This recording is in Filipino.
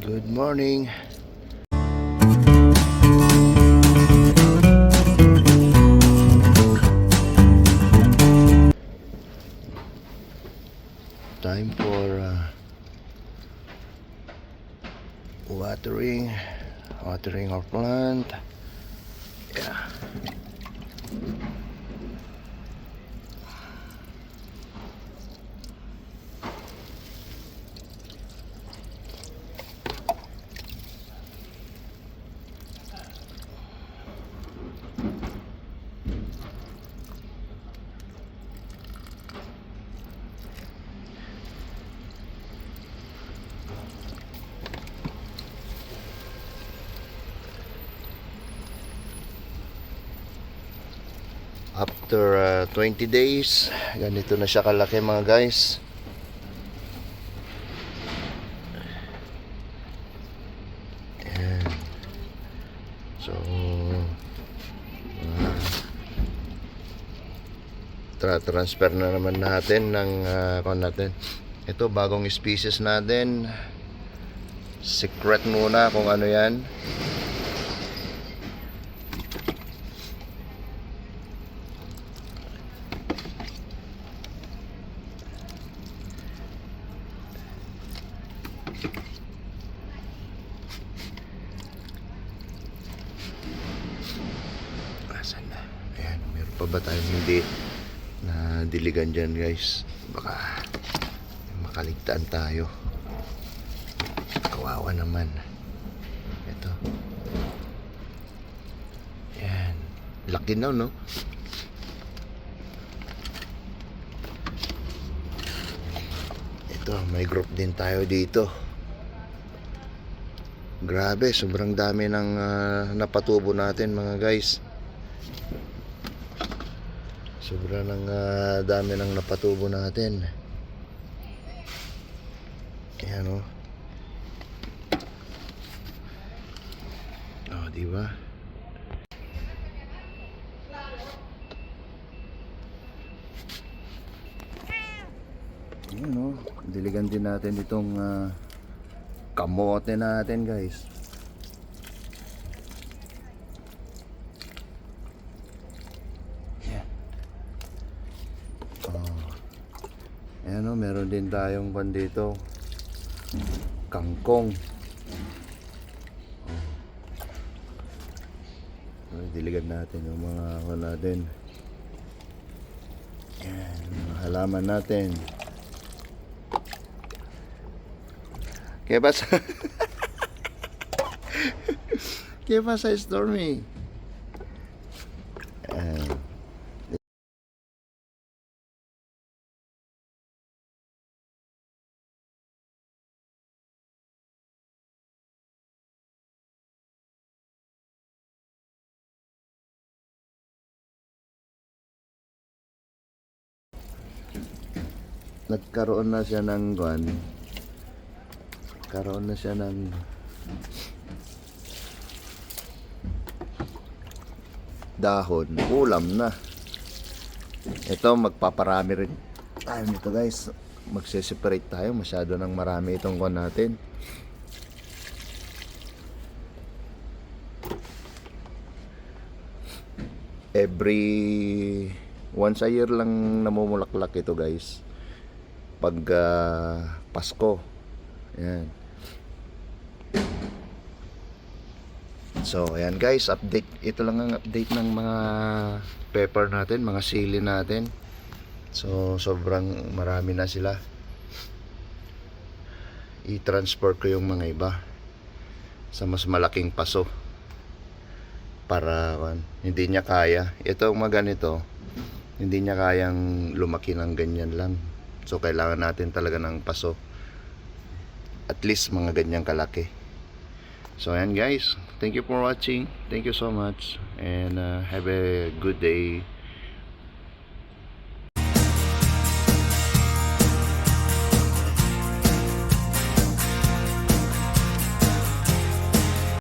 Good morning. Time for watering our plant. Yeah. After 20 days, ganito na siya kalaki mga guys. Ayan. So, transfer na naman natin ng natin. Ito, bagong species natin. Secret muna kung ano yan. Asan na? Ayan, meron pa ba tayong hindi na diligan dyan guys? Baka makaligtaan tayo. Kawawa naman. Ito. Ayan. Laki na, no? Ito, may group din tayo dito. Grabe, sobrang dami ng napatubo natin mga guys. Sobrang dami ng napatubo natin. Ayan o. Oh, diba? Ayan o. Diligan din natin itong kamote natin guys. Ayan o, meron din tayong pan dito, kangkong. Diligan natin yung mga natin. Ayan, mga halaman natin. ¿Qué pasa? ¿Qué pasa, Stormy? Nagkaroon na siya ng dahon, ulam na. Ito, magpaparami rin tayo nito guys. Magse-separate tayo, masyado nang marami itong natin. Once a year lang namumulaklak ito guys, pag Pasko. Ayan. So ayan guys, update. Ito lang ang update ng mga pepper natin, mga sili natin. So sobrang marami na sila. I-transfer ko yung mga iba sa mas malaking paso para hindi niya kaya. Ito mga ganito, hindi niya kayang lumaki ng ganyan lang. So kailangan natin talaga ng paso, at least mga ganyang kalaki. So ayan guys, thank you for watching. Thank you so much, and have a good day.